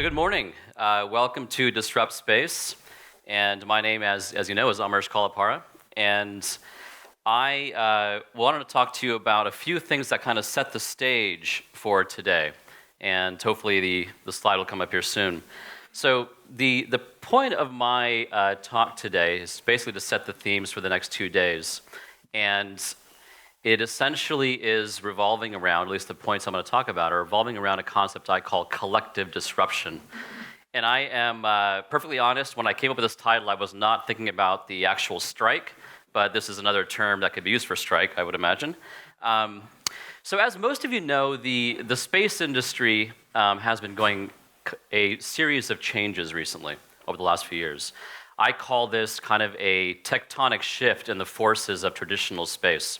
So good morning. Welcome to Disrupt Space. And my name, as you know, is Amaresh Kollipara. And I wanted to talk to you about a few things that kind of set the stage for today. And hopefully the slide will come up here soon. So the point of my talk today is basically to set the themes for the next 2 days. And it essentially is revolving around, at least the points I'm going to talk about, are revolving around a concept I call collective disruption. And I am perfectly honest, when I came up with this title, I was not thinking about the actual strike, but this is another term that could be used for strike, I would imagine. So as most of you know, the space industry has been going a series of changes recently over the last few years. I call this kind of a tectonic shift in the forces of traditional space.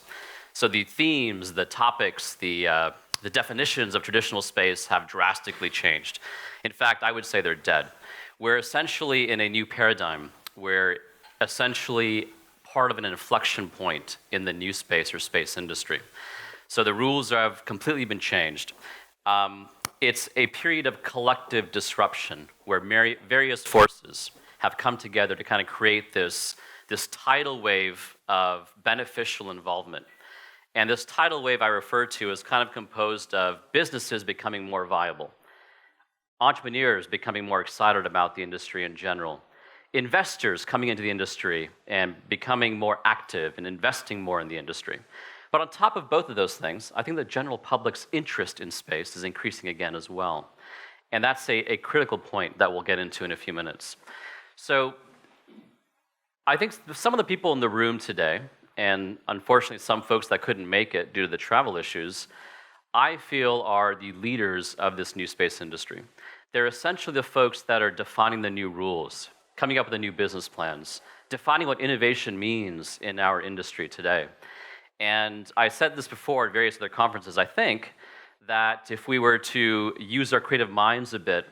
So the themes, the topics, the definitions of traditional space have drastically changed. In fact, I would say they're dead. We're essentially in a new paradigm. We're essentially part of an inflection point in the new space or space industry. So the rules have completely been changed. It's a period of collective disruption where various forces have come together to kind of create this tidal wave of beneficial involvement. And this tidal wave I refer to is kind of composed of businesses becoming more viable, entrepreneurs becoming more excited about the industry in general, investors coming into the industry and becoming more active and investing more in the industry. But on top of both of those things, I think the general public's interest in space is increasing again as well. And that's a critical point that we'll get into in a few minutes. So I think some of the people in the room today, and unfortunately some folks that couldn't make it due to the travel issues, I feel are the leaders of this new space industry. They're essentially the folks that are defining the new rules, coming up with the new business plans, defining what innovation means in our industry today. And I said this before at various other conferences, I think that if we were to use our creative minds a bit,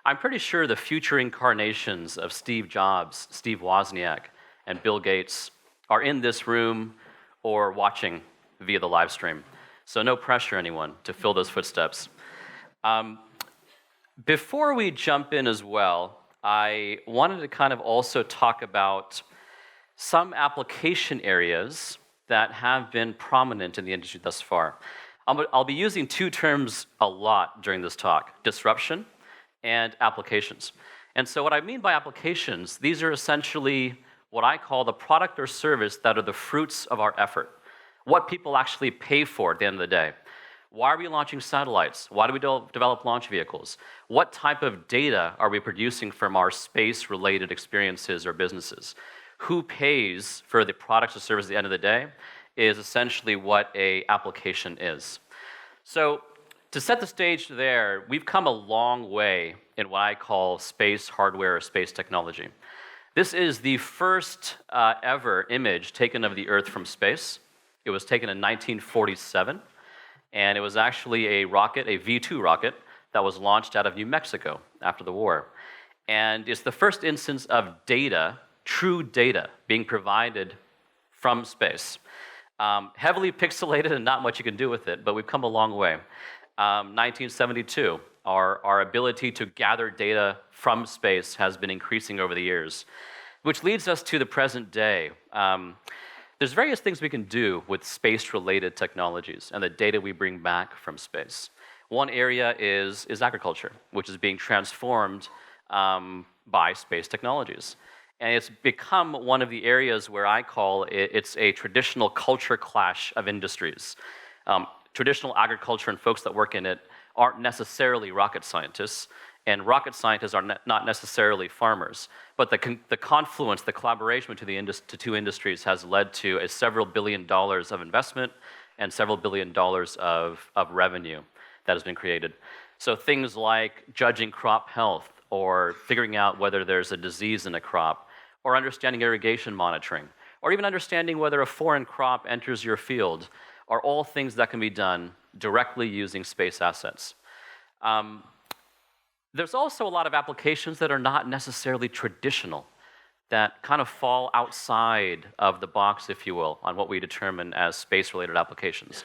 I'm pretty sure the future incarnations of Steve Jobs, Steve Wozniak, and Bill Gates are in this room or watching via the live stream. So no pressure, anyone, to fill those footsteps. Before we jump in as well, I wanted to kind of also talk about some application areas that have been prominent in the industry thus far. I'll be using two terms a lot during this talk: disruption and applications. And so what I mean by applications, these are essentially what I call the product or service that are the fruits of our effort, what people actually pay for at the end of the day. Why are we launching satellites? Why do we develop launch vehicles? What type of data are we producing from our space-related experiences or businesses? Who pays for the products or services at the end of the day is essentially what an application is. So to set the stage there, we've come a long way in what I call space hardware or space technology. This is the first ever image taken of the Earth from space. It was taken in 1947, and it was actually a rocket, a V-2 rocket, that was launched out of New Mexico after the war. And it's the first instance of data, true data, being provided from space. Heavily pixelated and not much you can do with it, but we've come a long way. 1972, our ability to gather data from space has been increasing over the years, which leads us to the present day. There's various things we can do with space-related technologies and the data we bring back from space. One area is agriculture, which is being transformed by space technologies. And it's become one of the areas where I call it's a traditional culture clash of industries. Traditional agriculture and folks that work in it aren't necessarily rocket scientists, and rocket scientists are not necessarily farmers. But the confluence, the collaboration between the two industries has led to several $billion of investment and several $billion of revenue that has been created. So things like judging crop health, or figuring out whether there's a disease in a crop, or understanding irrigation monitoring, or even understanding whether a foreign crop enters your field, are all things that can be done directly using space assets. There's also a lot of applications that are not necessarily traditional, that kind of fall outside of the box, if you will, on what we determine as space-related applications.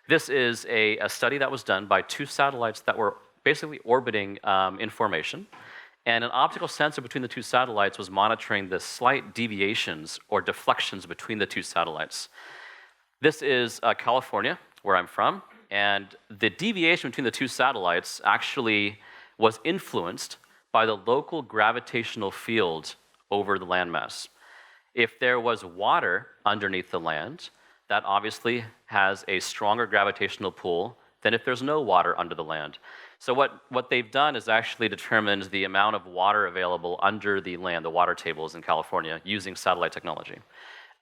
This is a study that was done by 2 satellites that were basically orbiting information. And an optical sensor between the two satellites was monitoring the slight deviations or deflections between the two satellites. This is California, where I'm from, and the deviation between the two satellites actually was influenced by the local gravitational field over the landmass. If there was water underneath the land, that obviously has a stronger gravitational pull than if there's no water under the land. So what they've done is actually determined the amount of water available under the land, the water tables in California, using satellite technology.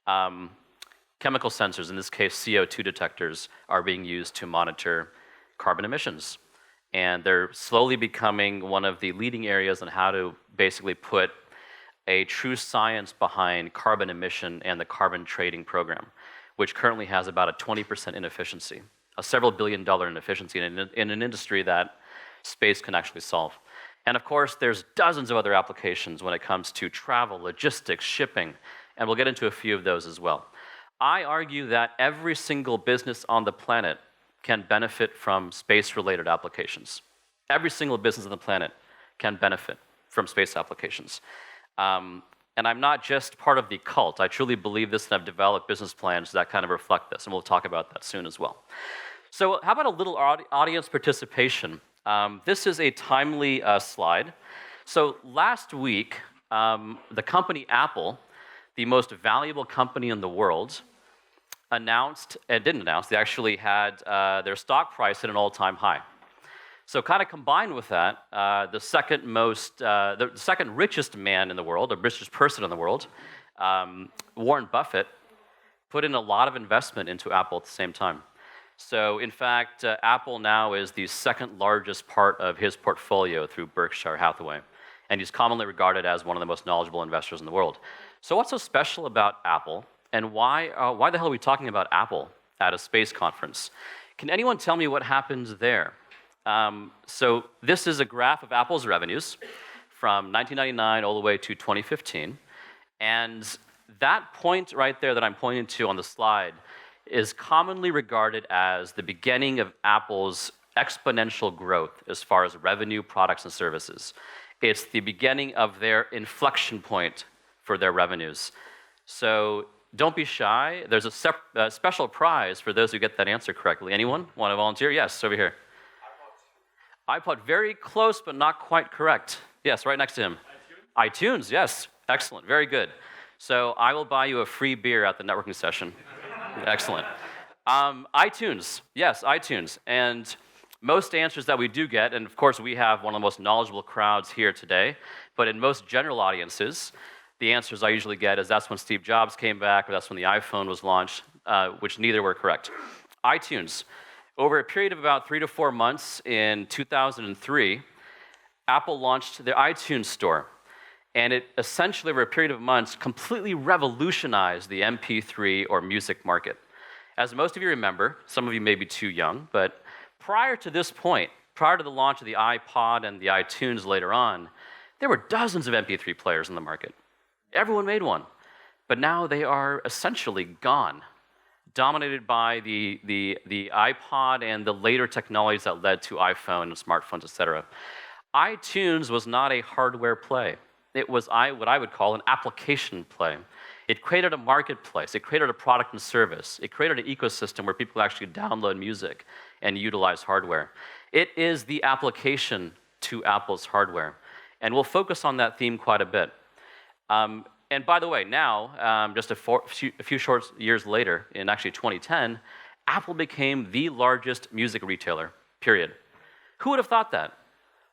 Chemical sensors, in this case CO2 detectors, are being used to monitor carbon emissions. And they're slowly becoming one of the leading areas on how to basically put a true science behind carbon emission and the carbon trading program, which currently has about a 20% inefficiency, a several billion-dollar inefficiency in an industry that space can actually solve. And of course, there's dozens of other applications when it comes to travel, logistics, shipping, and we'll get into a few of those as well. I argue that every single business on the planet can benefit from space-related applications. Every single business on the planet can benefit from space applications. And I'm not just part of the cult. I truly believe this, and I've developed business plans that kind of reflect this, and we'll talk about that soon as well. So how about a little audience participation? This is a timely slide. So last week, the company Apple, the most valuable company in the world, they actually had their stock price at an all-time high. So kind of combined with that, the second richest man in the world, or richest person in the world, Warren Buffett, put in a lot of investment into Apple at the same time. So in fact, Apple now is the second largest part of his portfolio through Berkshire Hathaway. And he's commonly regarded as one of the most knowledgeable investors in the world. So what's so special about Apple, and why the hell are we talking about Apple at a space conference? Can anyone tell me what happened there? So this is a graph of Apple's revenues from 1999 all the way to 2015. And that point right there that I'm pointing to on the slide is commonly regarded as the beginning of Apple's exponential growth as far as revenue, products, and services. It's the beginning of their inflection point for their revenues. So don't be shy. There's a special prize for those who get that answer correctly. Anyone want to volunteer? Yes, over here. iPod, very close, but not quite correct. Yes, right next to him. iTunes, yes. Excellent, very good. So I will buy you a free beer at the networking session. Excellent. iTunes, yes, iTunes. And most answers that we do get, and of course we have one of the most knowledgeable crowds here today, but in most general audiences, the answers I usually get is that's when Steve Jobs came back, or that's when the iPhone was launched, which neither were correct. iTunes. Over a period of about 3 to 4 months in 2003, Apple launched their iTunes store. And it essentially, over a period of months, completely revolutionized the MP3 or music market. As most of you remember, some of you may be too young, but prior to this point, prior to the launch of the iPod and the iTunes later on, there were dozens of MP3 players in the market. Everyone made one. But now they are essentially gone, dominated by the iPod and the later technologies that led to iPhone and smartphones, etc. iTunes was not a hardware play. It was what I would call an application play. It created a marketplace. It created a product and service. It created an ecosystem where people actually download music and utilize hardware. It is the application to Apple's hardware. And we'll focus on that theme quite a bit. And by the way, now, just a few short years later, in actually 2010, Apple became the largest music retailer, period. Who would have thought that?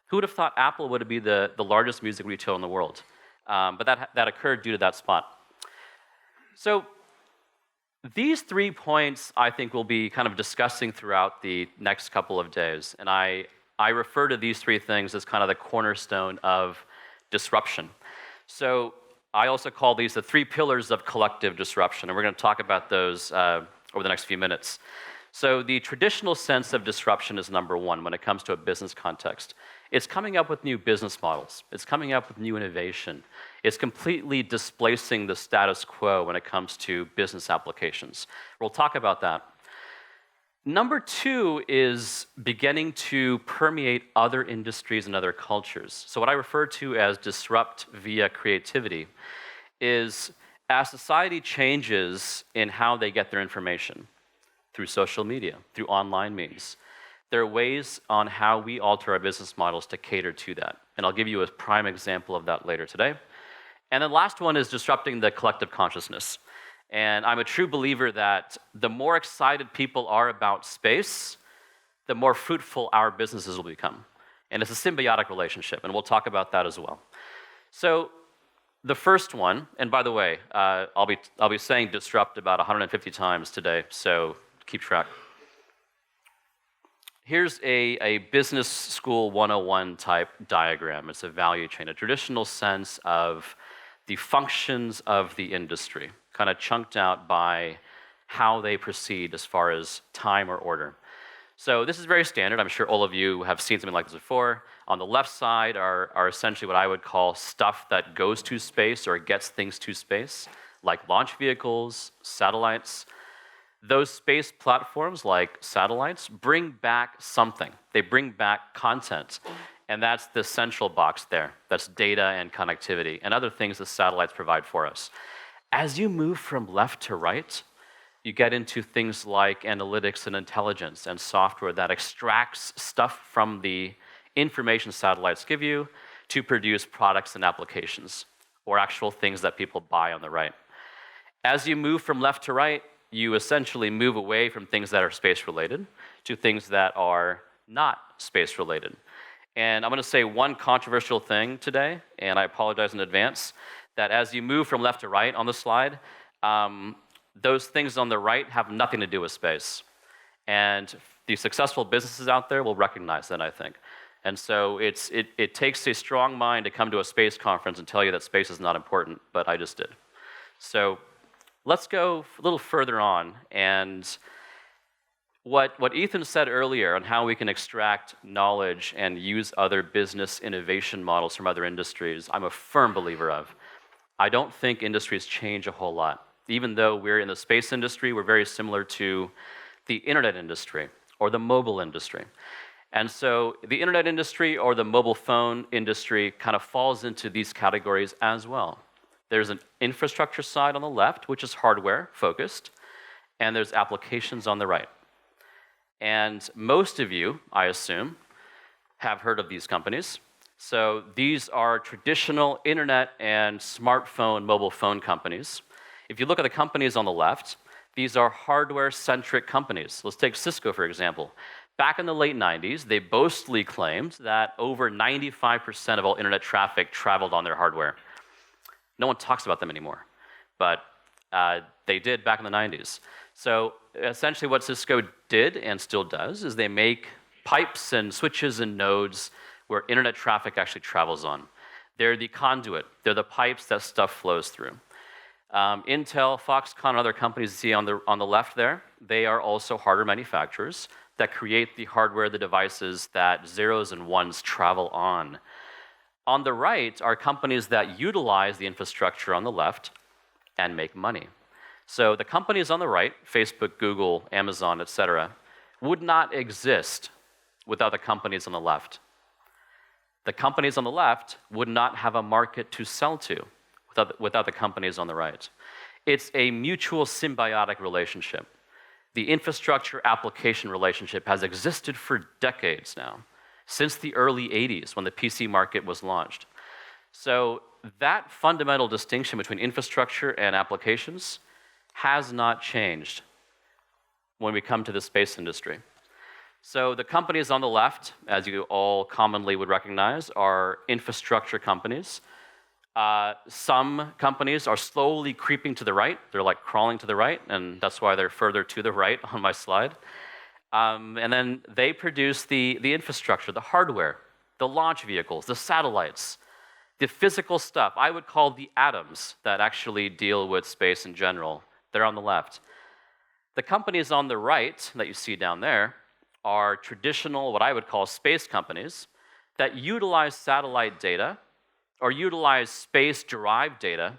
Who would have thought Apple would be the largest music retailer in the world? But that occurred due to that spot. So these 3 points, I think, we'll be kind of discussing throughout the next couple of days. And I refer to these 3 things as kind of the cornerstone of disruption. So I also call these the 3 pillars of collective disruption. And we're going to talk about those over the next few minutes. So the traditional sense of disruption is number 1 when it comes to a business context. It's coming up with new business models. It's coming up with new innovation. It's completely displacing the status quo when it comes to business applications. We'll talk about that. Number two is beginning to permeate other industries and other cultures. So what I refer to as disrupt via creativity is as society changes in how they get their information through social media, through online means, there are ways on how we alter our business models to cater to that. And I'll give you a prime example of that later today. And the last one is disrupting the collective consciousness. And I'm a true believer that the more excited people are about space, the more fruitful our businesses will become. And it's a symbiotic relationship, and we'll talk about that as well. So the first one, and by the way, I'll be saying disrupt about 150 times today, so keep track. Here's a business school 101 type diagram. It's a value chain, a traditional sense of the functions of the industry, kind of chunked out by how they proceed as far as time or order. So this is very standard. I'm sure all of you have seen something like this before. On the left side are essentially what I would call stuff that goes to space or gets things to space, like launch vehicles, satellites. Those space platforms, like satellites, bring back something. They bring back content. And that's the central box there. That's data and connectivity and other things the satellites provide for us. As you move from left to right, you get into things like analytics and intelligence and software that extracts stuff from the information satellites give you to produce products and applications, or actual things that people buy on the right. As you move from left to right, you essentially move away from things that are space-related to things that are not space-related. And I'm going to say one controversial thing today, and I apologize in advance, that as you move from left to right on the slide, those things on the right have nothing to do with space. And the successful businesses out there will recognize that, I think. And so it takes a strong mind to come to a space conference and tell you that space is not important, but I just did. So let's go a little further on. And what Ethan said earlier on how we can extract knowledge and use other business innovation models from other industries, I'm a firm believer of. I don't think industries change a whole lot. Even though we're in the space industry, we're very similar to the internet industry or the mobile industry. And so the internet industry or the mobile phone industry kind of falls into these categories as well. There's an infrastructure side on the left, which is hardware focused, and there's applications on the right. And most of you, I assume, have heard of these companies. So these are traditional internet and smartphone, mobile phone companies. If you look at the companies on the left, these are hardware-centric companies. Let's take Cisco, for example. Back in the late 90s, they boastfully claimed that over 95% of all internet traffic traveled on their hardware. No one talks about them anymore, but they did back in the 90s. So essentially what Cisco did and still does is they make pipes and switches and nodes where internet traffic actually travels on. They're the conduit. They're the pipes that stuff flows through. Intel, Foxconn, and other companies you see on the left there, they are also hardware manufacturers that create the hardware, the devices that zeros and ones travel on. On the right are companies that utilize the infrastructure on the left and make money. So the companies on the right, Facebook, Google, Amazon, etc., would not exist without the companies on the left. The companies on the left would not have a market to sell to without the companies on the right. It's a mutual symbiotic relationship. The infrastructure application relationship has existed for decades now, since the early 80s when the PC market was launched. So that fundamental distinction between infrastructure and applications has not changed when we come to the space industry. So the companies on the left, as you all commonly would recognize, are infrastructure companies. Some companies are slowly creeping to the right. They're like crawling to the right, and that's why they're further to the right on my slide. And then they produce the infrastructure, the hardware, the launch vehicles, the satellites, the physical stuff. I would call the atoms that actually deal with space in general. They're on the left. The companies on the right that you see down there are traditional, what I would call space companies that utilize satellite data or utilize space-derived data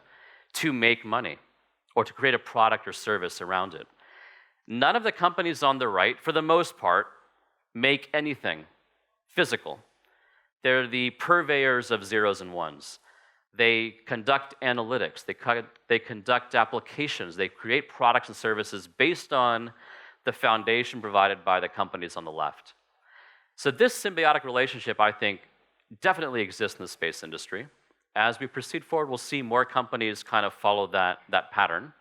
to make money or to create a product or service around it. None of the companies on the right, for the most part, make anything physical. They're the purveyors of zeros and ones. They conduct analytics, they conduct applications, they create products and services based on the foundation provided by the companies on the left. So this symbiotic relationship, I think, definitely exists in the space industry. As we proceed forward, we'll see more companies kind of follow that pattern.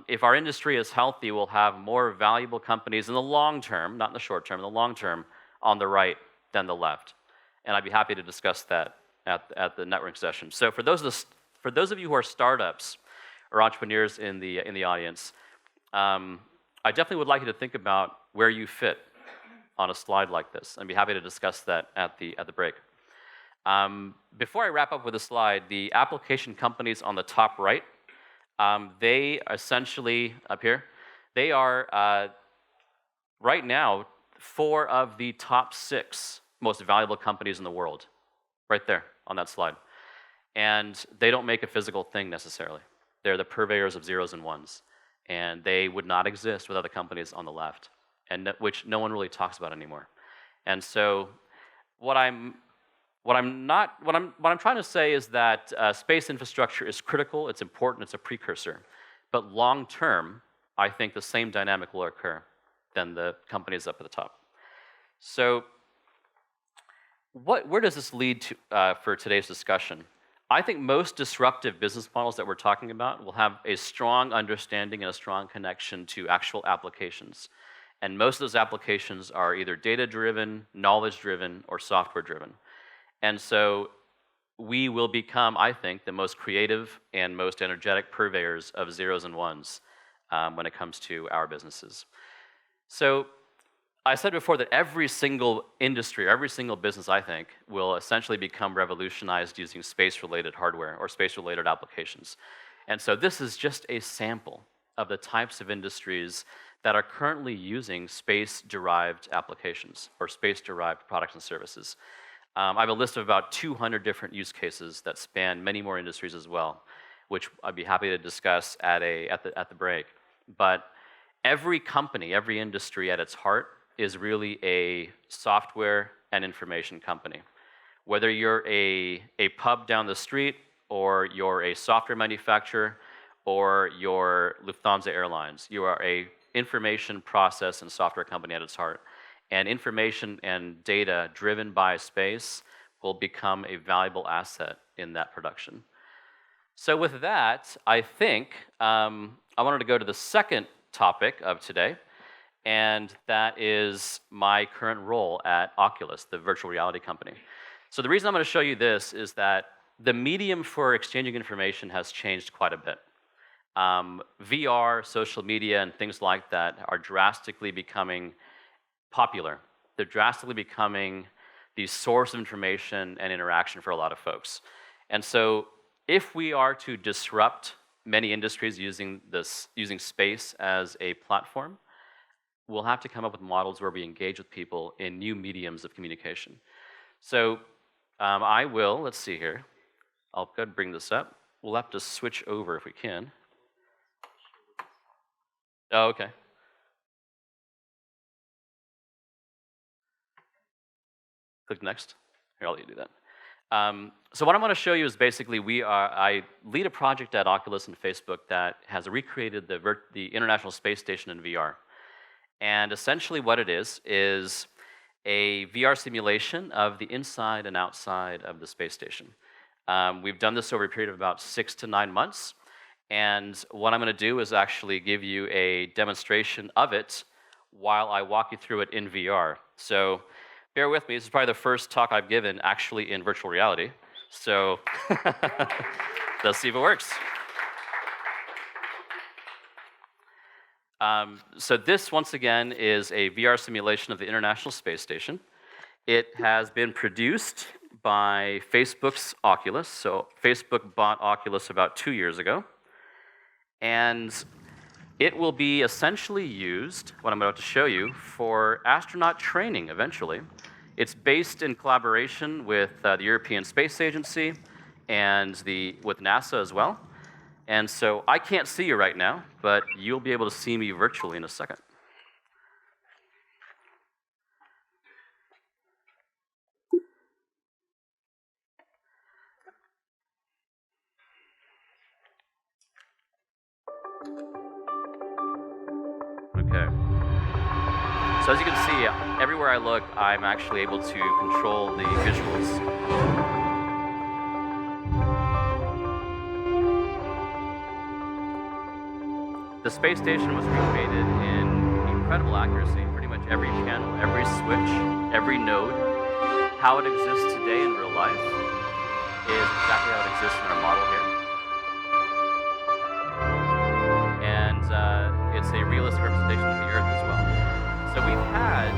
If our industry is healthy, we'll have more valuable companies in the long term, not in the short term, in the long term, on the right than the left. And I'd be happy to discuss that at the networking session. So for those of you who are startups or entrepreneurs in the audience, I definitely would like you to think about where you fit on a slide like this. I'd be happy to discuss that at the break. Before I wrap up with the slide, the application companies on the top right, they essentially, up here, they are, right now, 4 of the top 6 most valuable companies in the world, right there on that slide. And they don't make a physical thing necessarily. They're the purveyors of zeros and ones. And they would not exist without the companies on the left, and which no one really talks about anymore. And so what I'm trying to say is that space infrastructure is critical, it's important, it's a precursor. But long term, I think the same dynamic will occur than the companies up at the top. So where does this lead to for today's discussion? I think most disruptive business models that we're talking about will have a strong understanding and a strong connection to actual applications. And most of those applications are either data-driven, knowledge-driven, or software-driven. And so we will become, I think, the most creative and most energetic purveyors of zeros and ones when it comes to our businesses. So I said before that every single industry, every single business, I think, will essentially become revolutionized using space-related hardware or space-related applications. And so this is just a sample of the types of industries that are currently using space-derived applications or space-derived products and services. I have a list of about 200 different use cases that span many more industries as well, which I'd be happy to discuss at the break. But every company, every industry at its heart is really a software and information company. Whether you're a pub down the street, or you're a software manufacturer, or you're Lufthansa Airlines, you are a information process and software company at its heart. And information and data driven by space will become a valuable asset in that production. So with that, I think I wanted to go to the second topic of today, and that is my current role at Oculus, the virtual reality company. So the reason I'm going to show you this is that the medium for exchanging information has changed quite a bit. VR, social media, and things like that are drastically becoming popular. They're drastically becoming the source of information and interaction for a lot of folks. And so if we are to disrupt many industries using space as a platform, we'll have to come up with models where we engage with people in new mediums of communication. So let's see here. I'll go ahead and bring this up. We'll have to switch over if we can. Oh, okay. Click next. Here, I'll let you do that. So what I want to show you is basically I lead a project at Oculus and Facebook that has recreated the International Space Station in VR. And essentially what it is a VR simulation of the inside and outside of the space station. We've done this over a period of about 6 to 9 months. And what I'm going to do is actually give you a demonstration of it while I walk you through it in VR. So bear with me, this is probably the first talk I've given actually in virtual reality. So let's see if it works. So this, once again, is a VR simulation of the International Space Station. It has been produced by Facebook's Oculus. So Facebook bought Oculus about 2 years ago. And it will be essentially used, what I'm about to show you, for astronaut training eventually. It's based in collaboration with the European Space Agency and with NASA as well. And so I can't see you right now, but you'll be able to see me virtually in a second. Okay. So as you can see, everywhere I look, I'm actually able to control the visuals. The space station was recreated in incredible accuracy. Pretty much every panel, every switch, every node, how it exists today in real life is exactly how it exists in our model here. And it's a realistic representation of the Earth as well. So we've had...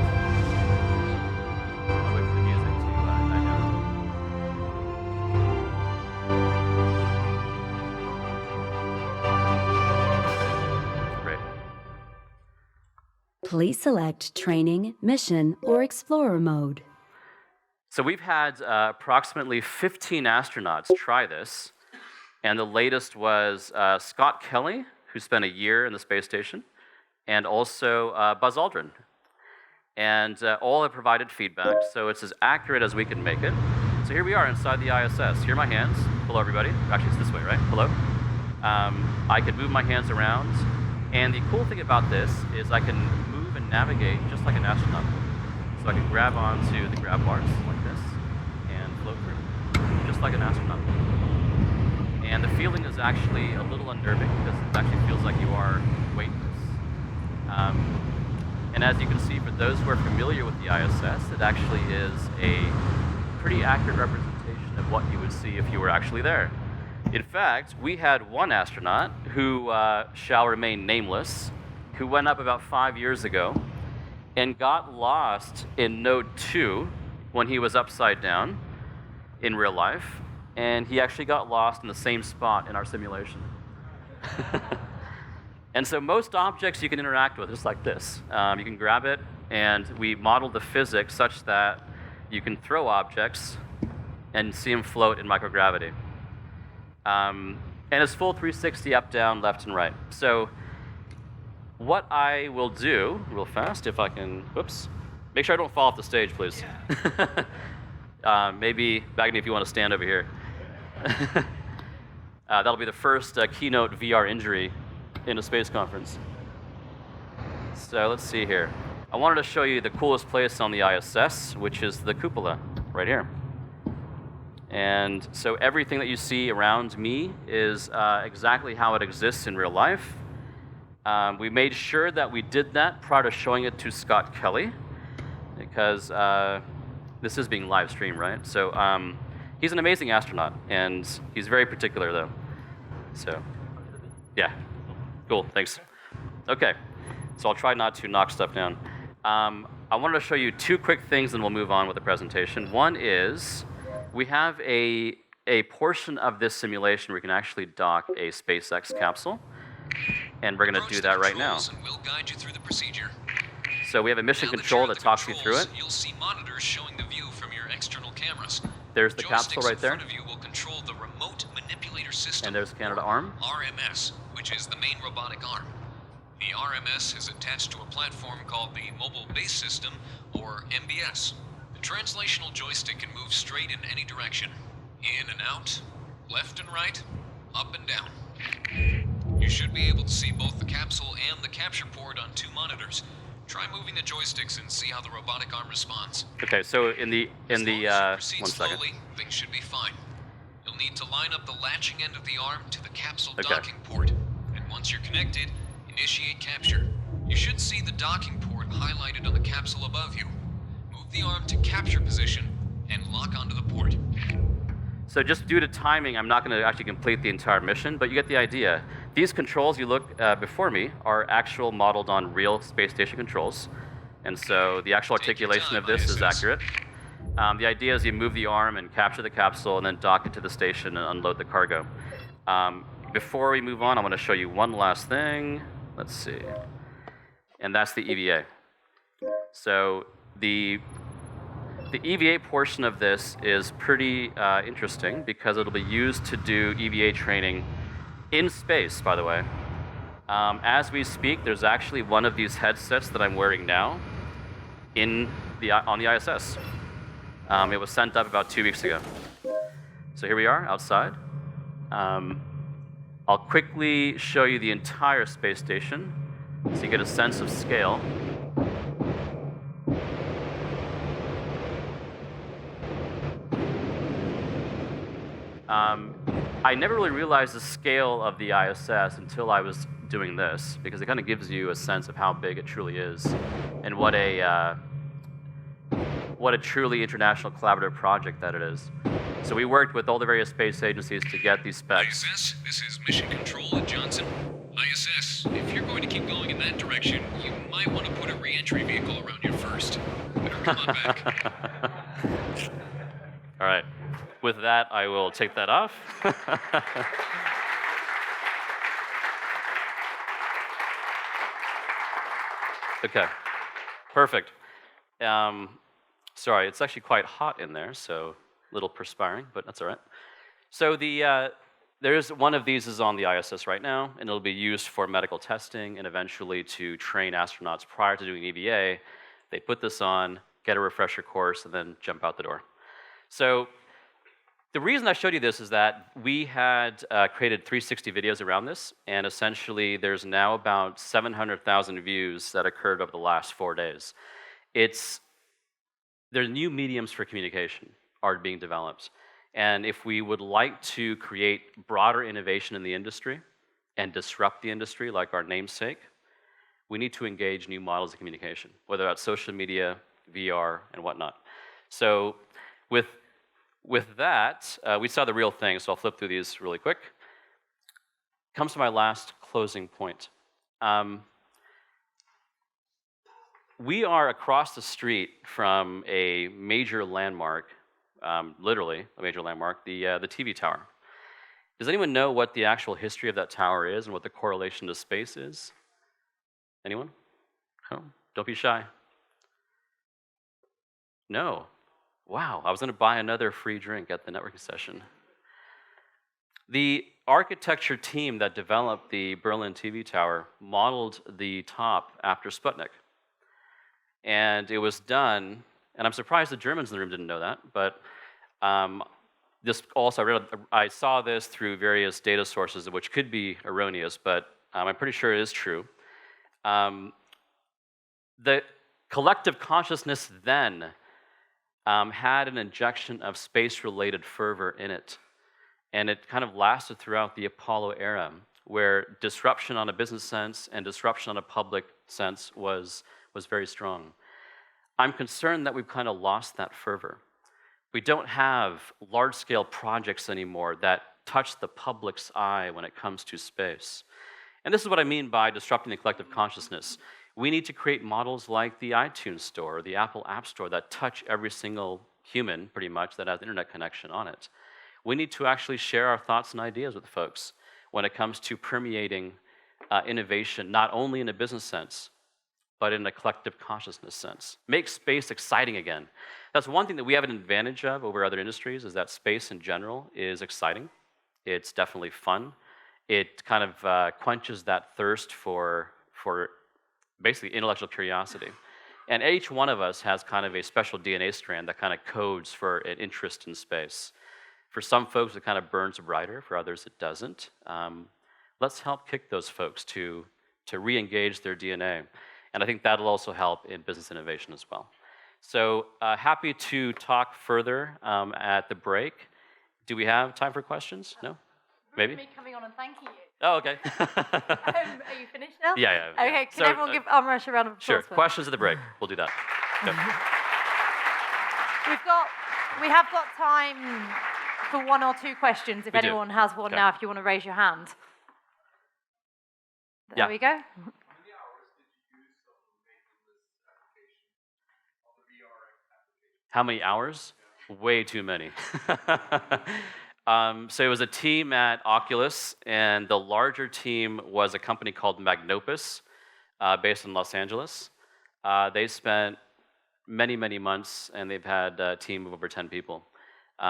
I'll wait for the music to die down. Great. Please select Training, Mission, or Explorer mode. So we've had approximately 15 astronauts try this, and the latest was Scott Kelly, who spent a year in the space station, and also Buzz Aldrin. And all have provided feedback, so it's as accurate as we can make it. So here we are inside the ISS. Here are my hands. Hello, everybody. Actually, it's this way, right? Hello. I can move my hands around, and the cool thing about this is I can move and navigate just like an astronaut would. So I can grab onto the grab bars like this and float through, just like an astronaut would. And the feeling is actually a little unnerving because it actually feels like you are weightless. And as you can see, for those who are familiar with the ISS, it actually is a pretty accurate representation of what you would see if you were actually there. In fact, we had one astronaut who shall remain nameless, who went up about 5 years ago and got lost in Node 2 when he was upside down in real life, and he actually got lost in the same spot in our simulation. And so most objects you can interact with just like this. You can grab it, and we modeled the physics such that you can throw objects and see them float in microgravity. And it's full 360 up, down, left, and right. So what I will do, real fast, if I can, whoops, make sure I don't fall off the stage, please. Yeah. Maybe, Bagni, if you want to stand over here. That'll be the first Keynote VR injury in a space conference. So let's see here. I wanted to show you the coolest place on the ISS, which is the cupola, right here. And so everything that you see around me is exactly how it exists in real life. We made sure that we did that prior to showing it to Scott Kelly, because this is being live streamed, right? So he's an amazing astronaut, and he's very particular, though. So, yeah. Cool, thanks. Okay, so I'll try not to knock stuff down. I wanted to show you two quick things, and we'll move on with the presentation. One is we have a portion of this simulation where we can actually dock a SpaceX capsule, and we're going to do that right now. And we'll guide you through the procedure. So we have a mission control that talks you through it. You'll see monitors showing the view from your external cameras. There's the capsule right there. In front of you will control the remote manipulator system. And there's Canadarm. RMS, which is the main robotic arm. The RMS is attached to a platform called the Mobile Base System, or MBS. The translational joystick can move straight in any direction. In and out, left and right, up and down. You should be able to see both the capsule and the capture port on two monitors. Try moving the joysticks and see how the robotic arm responds. Okay, so in the one second. Slowly, things should be fine. You'll need to line up the latching end of the arm to the capsule Okay. docking port. And once you're connected, initiate capture. You should see the docking port highlighted on the capsule above you. Move the arm to capture position and lock onto the port. So just due to timing, I'm not going to actually complete the entire mission, but you get the idea. These controls you look before me are actual modeled on real space station controls. And so the actual articulation of this is accurate. The idea is you move the arm and capture the capsule and then dock it to the station and unload the cargo. Before we move on, I want to show you one last thing. Let's see. And that's the EVA. So the EVA portion of this is pretty interesting because it'll be used to do EVA training In space, by the way. As we speak, there's actually one of these headsets that I'm wearing now on the ISS. It was sent up about 2 weeks ago. So here we are outside. I'll quickly show you the entire space station so you get a sense of scale. I never really realized the scale of the ISS until I was doing this, because it kind of gives you a sense of how big it truly is and what a truly international collaborative project that it is. So we worked with all the various space agencies to get these specs. ISS, this is Mission Control at Johnson. ISS, if you're going to keep going in that direction, you might want to put a re-entry vehicle around you first. Better come on back. All right. With that, I will take that off. Okay, perfect. Sorry, it's actually quite hot in there, so a little perspiring, but that's all right. So there's one of these is on the ISS right now, and it'll be used for medical testing and eventually to train astronauts prior to doing EVA. They put this on, get a refresher course, and then jump out the door. So the reason I showed you this is that we had created 360 videos around this, and essentially there's now about 700,000 views that occurred over the last 4 days. There's new mediums for communication are being developed, and if we would like to create broader innovation in the industry and disrupt the industry like our namesake, we need to engage new models of communication, whether that's social media, VR, and whatnot. So with that, we saw the real thing, so I'll flip through these really quick. Comes to my last closing point. We are across the street from a major landmark, literally a major landmark, the TV tower. Does anyone know what the actual history of that tower is and what the correlation to space is? Anyone? Oh, don't be shy. No. Wow, I was going to buy another free drink at the networking session. The architecture team that developed the Berlin TV tower modeled the top after Sputnik. And it was done, and I'm surprised the Germans in the room didn't know that, but this also, I saw this through various data sources, which could be erroneous, but I'm pretty sure it is true. The collective consciousness then had an injection of space-related fervor in it. And it kind of lasted throughout the Apollo era, where disruption on a business sense and disruption on a public sense was very strong. I'm concerned that we've kind of lost that fervor. We don't have large-scale projects anymore that touch the public's eye when it comes to space. And this is what I mean by disrupting the collective consciousness. We need to create models like the iTunes Store or the Apple App Store that touch every single human, pretty much, that has internet connection on it. We need to actually share our thoughts and ideas with folks when it comes to permeating innovation, not only in a business sense, but in a collective consciousness sense. Make space exciting again. That's one thing that we have an advantage of over other industries, is that space in general is exciting. It's definitely fun. It kind of quenches that thirst for basically intellectual curiosity. And each one of us has kind of a special DNA strand that kind of codes for an interest in space. For some folks, it kind of burns brighter. For others, it doesn't. Let's help kick those folks to re-engage their DNA. And I think that'll also help in business innovation as well. So happy to talk further at the break. Do we have time for questions? No? Maybe? Me coming on and thanking you. Oh, okay. Are you finished now? Yeah. Okay, can everyone give Amaresh a round of applause? Sure, questions at the break. We'll do that. Yep. We have got time for one or two questions, if anyone has one now, if you want to raise your hand. There we go. How many hours? Way too many. So it was a team at Oculus, and the larger team was a company called Magnopus, based in Los Angeles. They spent many months, and they've had a team of over 10 people.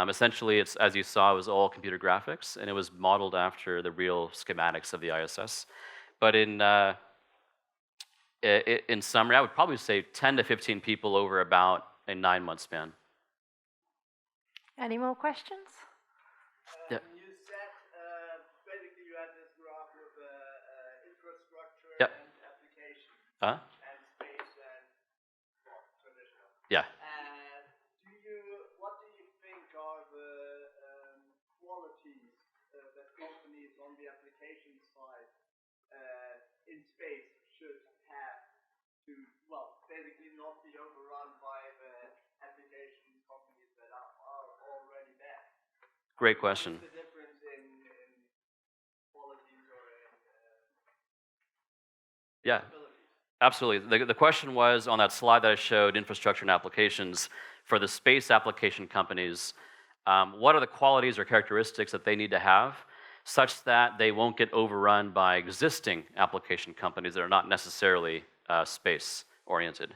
Essentially, it's, as you saw, it was all computer graphics, and it was modeled after the real schematics of the ISS. But in summary, I would probably say 10 to 15 people over about a 9-month span. Any more questions? Yeah. You said basically you had this graph with infrastructure Yep. and application Huh? and space and traditional. Yeah. What do you think are the qualities that companies on the application side in space should have to, well, basically not be overrun by the application companies that are already there? Great question. What's the difference in qualities or in Yeah. abilities? Absolutely. The question was on that slide that I showed, infrastructure and applications, for the space application companies, what are the qualities or characteristics that they need to have such that they won't get overrun by existing application companies that are not necessarily space-oriented?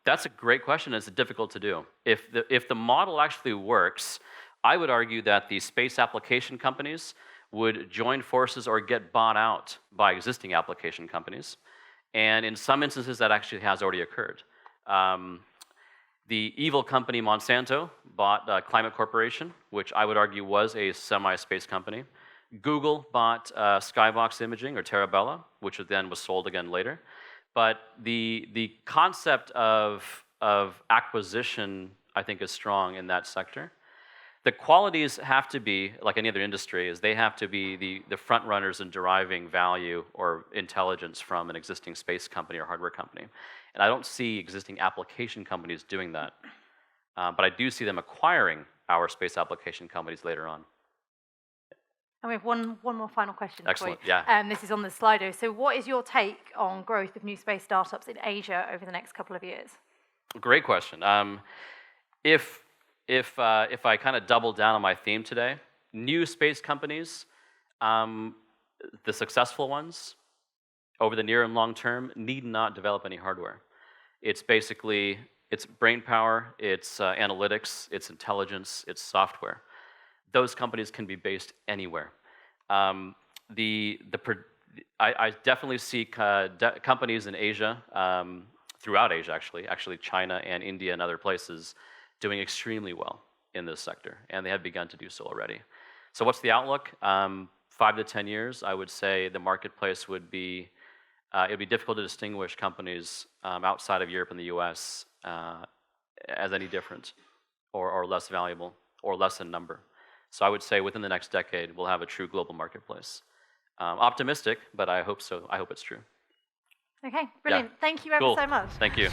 That's a great question, and it's difficult to do. If the model actually works, I would argue that the space application companies would join forces or get bought out by existing application companies. And in some instances, that actually has already occurred. The evil company Monsanto bought Climate Corporation, which I would argue was a semi-space company. Google bought Skybox Imaging, or Terabella, which then was sold again later. But the concept of acquisition, I think, is strong in that sector. The qualities have to be, like any other industry, is they have to be the front runners in deriving value or intelligence from an existing space company or hardware company. And I don't see existing application companies doing that. But I do see them acquiring our space application companies later on. And we have one more final question Excellent, for you. yeah. This is on the Slido. So what is your take on growth of new space startups in Asia over the next couple of years? Great question. If I kind of double down on my theme today, new space companies, the successful ones, over the near and long term, need not develop any hardware. It's basically, it's brain power, it's analytics, it's intelligence, it's software. Those companies can be based anywhere. I definitely see companies in Asia, throughout Asia actually China and India and other places, doing extremely well in this sector, and they have begun to do so already. So what's the outlook? 5 to 10 years, I would say the marketplace would be, it'd be difficult to distinguish companies outside of Europe and the US as any different or less valuable or less in number. So I would say within the next decade, we'll have a true global marketplace. Optimistic, but I hope so. I hope it's true. Okay, brilliant. Yeah. Thank you ever Cool. so much. Thank you.